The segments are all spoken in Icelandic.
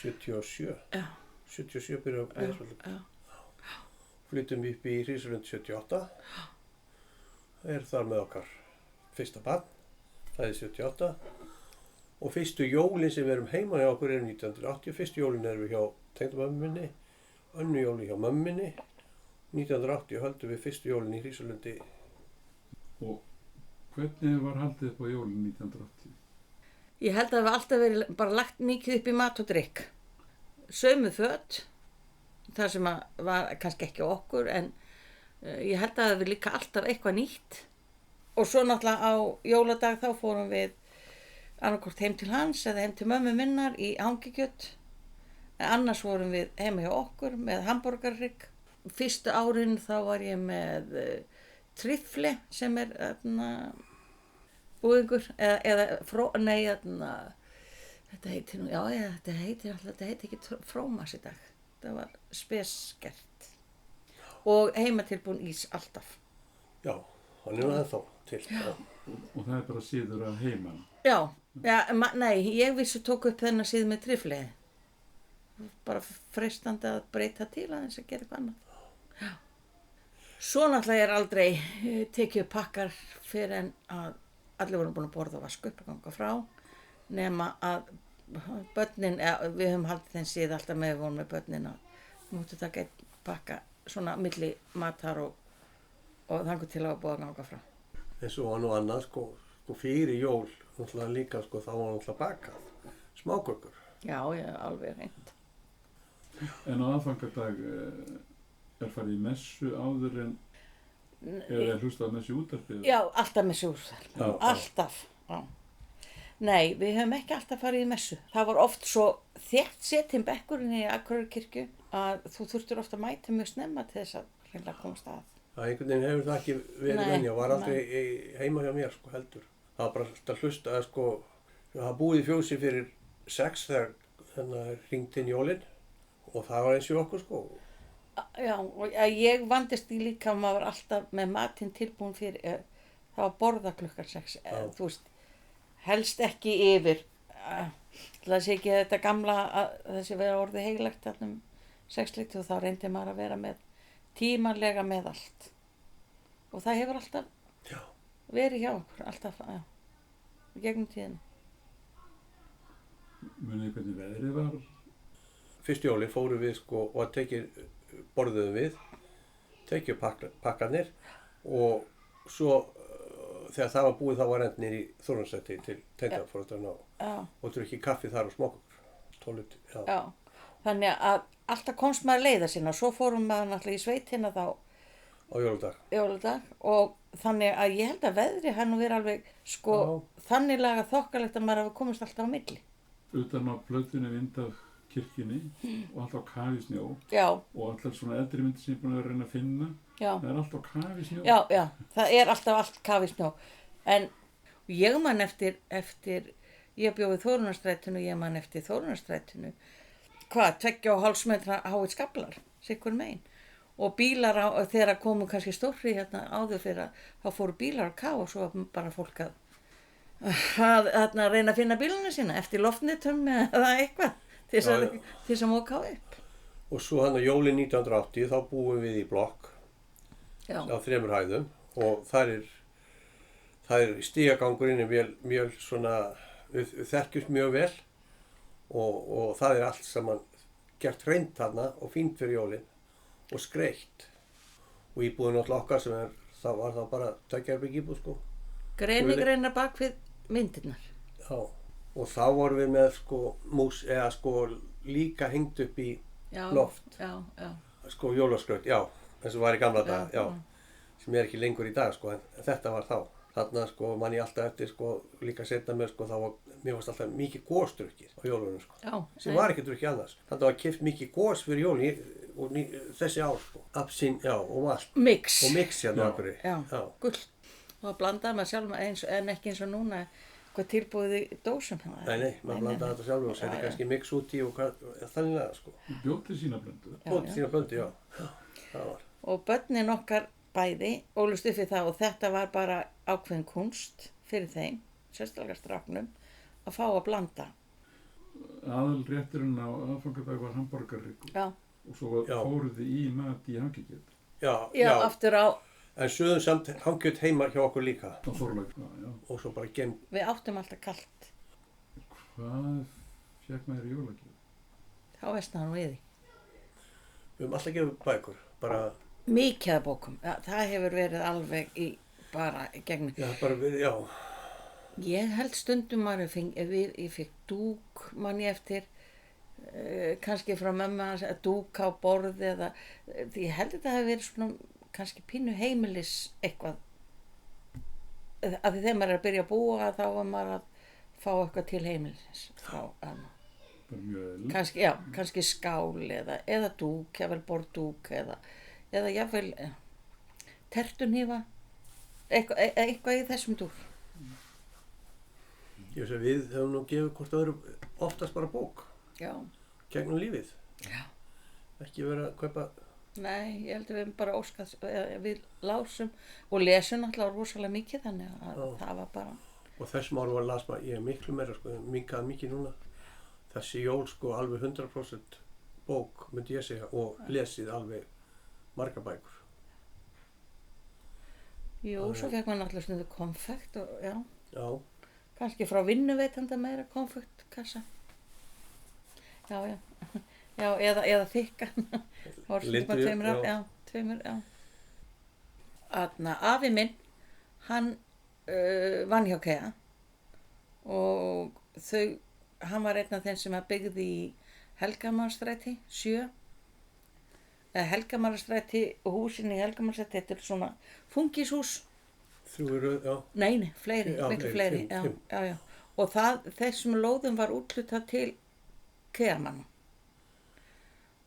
77. Já. 77 byrjuðum við Hrísvöllum. Já. Flyttum upp í Hrísvöllum 78. Þar með okkar fyrsta barn, það 78. Og fyrstu jólin sem við erum heima hjá okkur 1980. Fyrstu jólin erum við hjá tengdamömmu minni, önnu jólin hjá mömmu minni. 1980 höldum við fyrstu jólin í Hrísvöllundi. Og hvernig var haldið upp á jólin 1980? Ég held að það var alltaf verið bara lagt mikið upp í mat og drykk. Sömu föt, það sem var kannski ekki okkur, en ég held að það var líka alltaf eitthvað nýtt. Og svo náttúrulega á jóladag þá fórum við annarkvort heim til hans eða heim til mömmu minnar í hangikjöt. En annars vorum við heima hjá okkur með hamborgarrygg. Fyrstu árin þá var ég með trifle sem búðingur þetta heitir nú, þetta heitir ekki frómas í dag. Þetta var spesgert. Og heimatilbúin ís alltaf. Já, hann er það þá til. Já. Og það er bara síður að heiman? Já, nei, ég vissi tók upp þennan síðu með trifle. Bara freistandi að breyta til aðeins að gera eitthvað annað. Já. Svo náttúrulega aldrei tekið upp pakkar fyrir en að allir voru búin að borða og vaska upp og ganga frá, nema að börnin, við höfum haldið þeim síð alltaf með við vorum með börnin að múttu taka einn pakka svona milli matar og þangur til að búa að ganga frá. En svo var nú annað, sko fyrir jól, náttúrulega líka, þá var náttúrulega bakað, smákökur. Já, alveg reynd. En á aðfangadag farið í messu áður en eða hlustað messu útvarpið? Já, alltaf messu útvarpið. Alltaf, já. Nei, við höfum ekki alltaf farið í messu. Það var oft svo þétt setinn bekkurinn í Akureyrarkirkju að þú þurftir ofta að mæta mjög snemma til þess að hreinlega komast að. Já, einhvern veginn hefur það ekki verið venja, var aldrei heima hjá mér, heldur. Það var bara að hlusta, það búið í fjósi fyrir 6 þegar hringt inn jólinn og það var eins og okkur, Já, og ég vandist í líka að maður var alltaf með matinn tilbúin fyrir, það var borða klukkan 6, þú veist, helst ekki yfir, það sé ekki þetta gamla, þessi verið orðið heilagt þarna 6 og þá reyndi maður að vera með tímanlega með allt. Og það hefur alltaf verið hjá okkur, alltaf, gegnum tíðina. Munið hvernig veðrið var? Fyrstu jólin fórum við og borðuðum við, tekið pakkarnir og svo þegar það var búið þá var rent niður í Þórunarstræti til tengdaforeldranna og drukkið kaffi þar og smákökur. Já, þannig að alltaf komst maður leiða sinna og svo fórum maður náttúrulega í sveitina þá á jóladag og þannig að ég held að veðri hann verið alveg þannig laga þokkalegt að maður hafi komist alltaf á milli. Utan á plötunni vindað kirkjunni og alltaf kafi snjó. Já. Og alltaf svona eldri myndir sem ég er búin að reyna að finna. Já. Það er alltaf kafi snjó. Já, það er alltaf allt kafi snjó. En ég man eftir ég bjó í Þórunarstrætinu og ég man eftir Þórunarstrætinu. 2,5 metra háir skaflar, sikkur megin. Og bílar þegar komu kannski stórri áður fyrir þá fóru bílar á kaf og svo bara fólk að reyna að finna bílana sína eftir loftnetum eða eitthvað. Til þess að móka á upp. Og svo hann á jólin 1980 þá búum við í blokk á 3 hæðum og það er stigagangurinn mjög svona, við þekkjumst mjög vel og það er allt saman gert hreint þarna og fínt fyrir jólin og skreitt. Og íbúðin alltaf okkar sem það var þá bara 2 herbergja íbúð, Greinar bak við myndirnar. Já. Og þá vorum við með mús eða líka hengt upp í loft. Já. Jólaskraut, eins og var í gamla daga, sem er ekki lengur í dag, en þetta var þá. Þarna man ég alltaf eftir líka seinna með þá var mér varst alltaf mikið gósdrukkið á jólunum, sem var ekki drukkið annars. Þetta var keypt mikið gós fyrir jólun og þessi ár, Absín, og allt. Mix. Og mix hérna á Akureyri. Já, gull. Og það blandaði maður sjálf en ekki eins og núna. Hvað tilbúið í dósum? Nei, maður blandaði þetta sjálfur og setti kannski mix út í og þannig að Bjóti sína blöndu. Bjóti sína blöndu, já. Það var. Og börnin okkar bæði ólust upp við það og þetta var bara ákveðin kunst fyrir þeim, sérstaklega stráknum, að fá að blanda. aðalrétturinn á aðfangadag var hamborgarryggur. Já. Og svo fóruð þið í mat í hangikjöt. Já, aftur á. En sögðum samt hangikjöt heima hjá okkur líka. Á Þorláks, já. Og svo bara gemt. Við áttum alltaf kalt. Hvað fékk maður í jólagjöf? Þá veistna hann við því. Við höfum alltaf gefið bækur, bara. Mikið af bókum. Ja, það hefur verið alveg bara í gegnum. Já, bara við, já. Ég held stundum að ég fikk dúk, man ég eftir, kannski frá mömmu hans, dúk á borði eða, því ég held að það hefur verið svona, kannski pínu heimilis eitthvað. Af því þegar maður er að byrja að búa, þá var maður að fá eitthvað til heimilisins frá hann. Kannski skál eða dúk, jável borðdúk eða jável tertunhífa, eitthvað í þessum dúr. Ég veist að við höfum nú gefið hvort öðru oftast bara bók. Já. Gegnum lífið. Já. Ekki verið að kaupa. Nei, ég held að við bara óskað, við lásum og lesum náttúrulega rosalega mikið þannig að það var bara. Og þessum árum var las maður, ég er miklu meira minkað mikið núna. Þessi jól alveg 100% bók myndi ég segja og lesið alveg marga bækur. Jú, svo fekk maður náttúrulega stundu konfekt og Já. Kannski frá vinnuveitanda meira konfektkassa. Já, eða þykkan. Litri, tveimur. Afi minn, hann vann hjá KEA og hann var einn af þeim sem byggði í Helgamannsstræti 7. Helgamannsstræti og húsin í Helgamannsstræti, þetta er svona fungishús. 3, já. Nei, fleiri, miklu fleiri. Já. Og þessum lóðum var úthlutað til KEA-manna.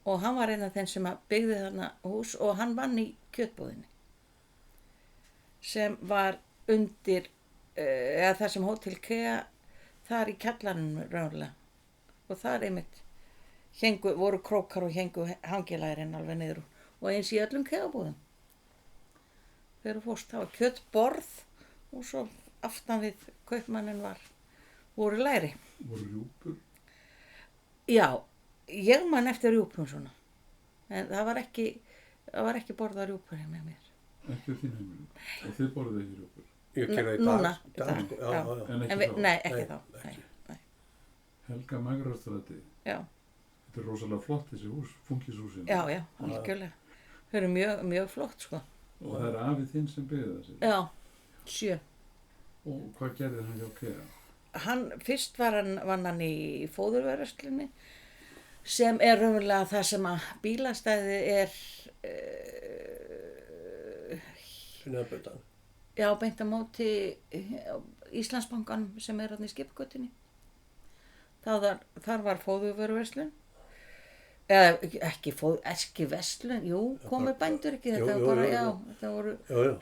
Og hann var einn af þeim sem byggði þarna hús og hann vann í kjötbúðinni. Sem var undir, það sem hótel KEA, þar í kjallaranum raunlega. Og þar einmitt voru krókar og héngu hangilærin alveg niður og eins í öllum KEA-búðum. Þegar fórst, það var kjötborð og svo aftan við kaupmannin voru læri. Voru rjúpur? Já, ég man eftir rjúpum svona. En það var ekki borðað rjúpur með mér. Ekki þín heimilum? Og þið borðið ekki rjúpur? Ég gerði í dag. Núna. Já. En ekki þá? Nei, ekki þá. Nei. Helga Magrastræti. Já. Þetta er rosalega flott þessi hús, fungishúsin. Já, algjörlega. Þau eru mjög flott sko. Og það er afið þinn sem byggði þessi? Já, 7. Og hvað gerði hann hjá KEA? Fyrst vann hann í fóðurverslunni sem er raunverulega það sem að bílastæði er Nöðbautan. Já, beint á móti Íslandsbankanum sem er þarna í Skipagötunni. Þar var fóðurverslun. Eða ekki verslun, komu bændur ekki, þetta var bara, þetta voru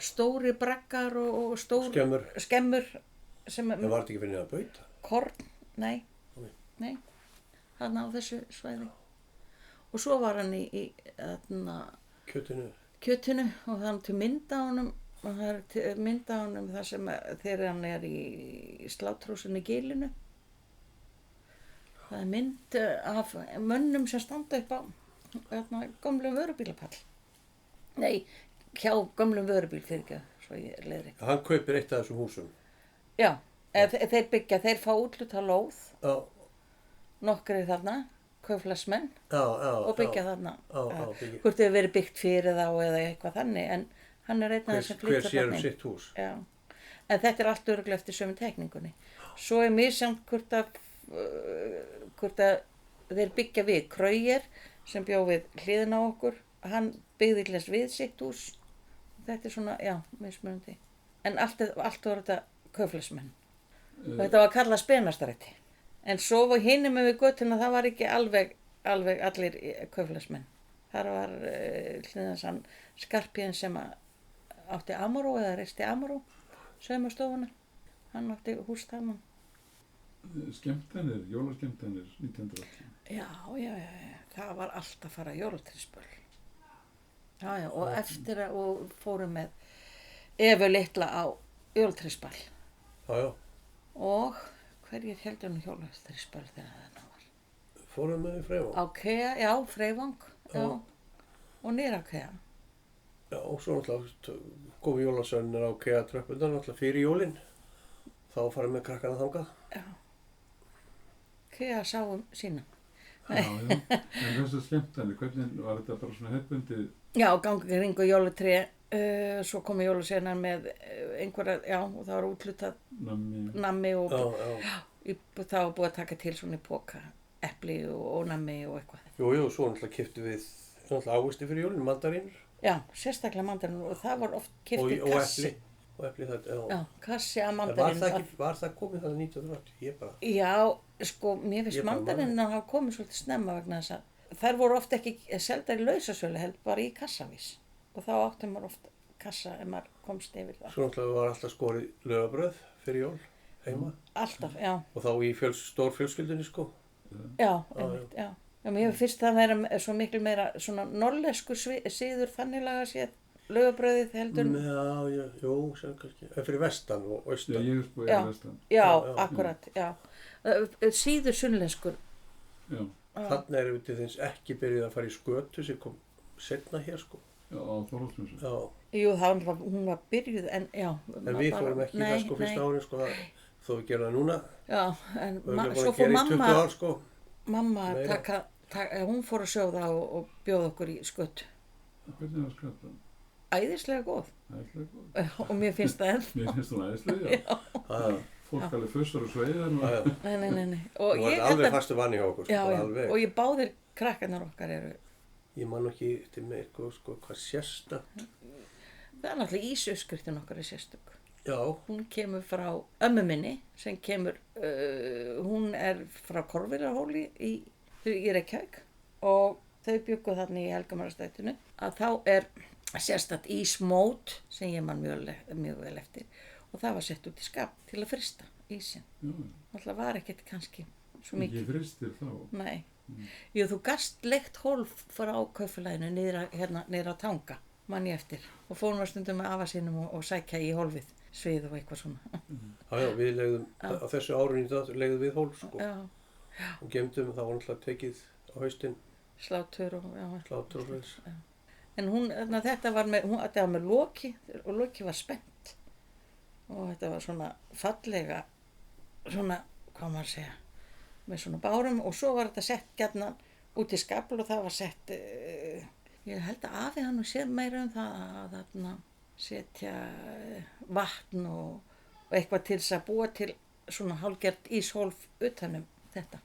stóri braggar og skemmur sem það var ekki fyrir að bauta? Korn, nei, þarna á þessu svæði og svo var hann í kjötinu og það er til mynda á honum þar sem þegar hann er í slátrúsinu í Gilinu. Það er mynd af mönnum sem standa upp á gömlum vörubílapall. Nei, hjá gömlum vörubíl svo ég leiðir ekki. Hann kaupir eitt af þessum húsum? Já, þeir fá útluta lóð, nokkrir þarna, kaupfélagsmenn og byggja þarna. Hvort hefur verið byggt fyrir þá eða eitthvað þannig, en hann er einn af þessum flytja þarna. Hver sér sitt hús? Já, en þetta er allt örugglega eftir sömu tekningunni. Svo er misjafnt hvort að þeir byggja við Krauger sem bjó við hliðina á okkur, hann byggði hlust við sitt hús. Þetta er svona, mismunandi. En allt voru þetta kaupfélagsmenn. Þetta var kallað Spenastræti. En svo var hinum við götuna, það var ekki alveg allir kaupfélagsmenn. Þar var hliðan Skarpíðin sem átti Amaró eða reisti Amaró, saumastofuna. Hann átti hús þarna. Skemmtanir, jólaskemmtanir 1980. Já, það var alltaf að fara jólatréspöll. Já, og eftir og fórum með Evu litla á jólatréspöll. Já. Og hverjir heldur jólatréspöll þegar það var? fórum með í Freyvang. Á Kea, já, Freyvang, já. Og niður á Kea. Já, og svo náttúrulega kom jólasveinar á Kea tröppurnar náttúrulega fyrir jólin. Þá farið með krakkana þangað. Já. Kea sáum sína. Já, en þessu skemmtani, hvernig var þetta bara svona hefðbundið? Já, gangið ringu jólatré, svo komu jólasveinar með einhverja, já, og það var útlutað nammi og það var búið að taka til svona í poka, epli og nammi og eitthvað. Jú, svo náttúrulega keyptum við náttúrulega ávisti fyrir jólin, mandarínur. Já, sérstaklega mandarínur og það var oft keyptur kassi. Og epli þetta, já. Já, kassi að mandarínur. Var það komið þannig 1980? Ég bara... Já, sko, mér finnst mandarínur hafa komið svolítið snemma vegna þess að þær voru oft ekki seldar í lausasölu, held bara í kassavís. Og þá áttum maður oft kassa ef maður komst yfir það. Svo náttúrulega var alltaf skorið laufabrauð fyrir jól heima. Alltaf, já. Og þá í stór fjölskyldunni, sko. Já, einmitt, já. Já, mér finnst það vera svo miklu meira svona norleskur siður þannig laga séð laufabrauðið heldur. Já, jú, sem kannski. En fyrir vestan og austan. Já, ég spóið vestan. Já, akkurat, já. Síður sunnlenskur. Já. Þannig erum við til þess ekki byrjuð að fara í skötu sem kom setna hér, sko. Já, á Þorvaldsmessu. Já. Jú, hún var byrjuð, en já. En við fórum ekki það, sko, fyrsta árin, sko, þó við gerum það núna. Já, en svo fór mamma, ár, sko. Mamma hún fór að sjóða og bjóða okkur í skötu. Hvernig var skötan? Æðislega góð. Æðislega góð. Og mér finnst það enn. Mér finnst hún æðislega, já. Fólk alveg fussar og sveiðar. Nei. Og það var alveg fastu vanni hjá okkur. Já, og ég báðir krakkarnar okkar eru. Ég man ekki til mig, sko, hvað sérstakt. Það er náttúrulega ísuppskriftin okkar er sérstök. Já. Hún kemur frá ömmu minni, sem kemur, hún er frá Korfirarhóli í Reykjavík og þau bjuggu þarna í Helgamarastrætinu. Að þá er sérstakt ísmót sem ég man mjög vel eftir og það var sett út í skap til að frista ísinn. Það var ekkert kannski svo mikið. Ekki fristir þá? Nei. Jú, þú gast leikt hólf frá kaupfélaginu niður á Tanga, man ég eftir. Og fórum við stundum með afa sínum og sækja í hólfið, svið og eitthvað svona. Já, við legðum, á þessu árinu legðum við hólf, sko. Já. Og gemdum, það var náttúrulega tekið á haustin. Slátur og, já. Slátur og þess. En þetta var með Loki, og Loki var spennt. Og þetta var svona fallega, svona, hvað maður segja, með svona bárum og svo var þetta sett gjarnan út í skafl og það var sett, ég held að afi hann séð meira það að þarna setja vatn og eitthvað til þess að búa til svona hálfgert íshólf utanum þetta.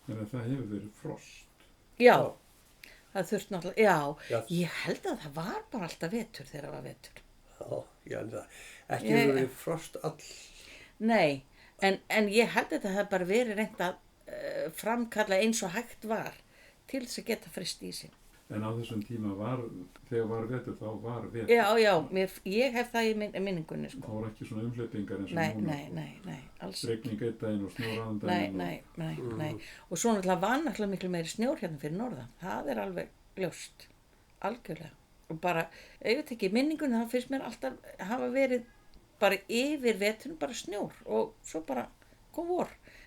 Þannig að það hefur verið frost? Já, það þurft náttúrulega, já, ég held að það var bara alltaf vetur þegar það var vetur. Já, ég held að ekki hefur verið frost all. Nei, en ég held að þetta hefði bara verið reynt að framkalla eins og hægt var til þess að geta frist ísinn. En á þessum tíma þegar var vetur, þá var vetur? Já, ég hef það í minningunni, sko. Það voru ekki svona umhleypingar eins og núna? Nei, alls ekki. Regning einn daginn og snjór annan daginn? Nei. Og svo náttúrulega var náttúrulega miklu meiri snjór hérna fyrir norðan. Það er alveg ljóst, algjörlega. Og bara, ég veit ekki, minningunni, það finnst mér alltaf hafa verið bara yfir veturinn, bara snjór og svo bara kom vor.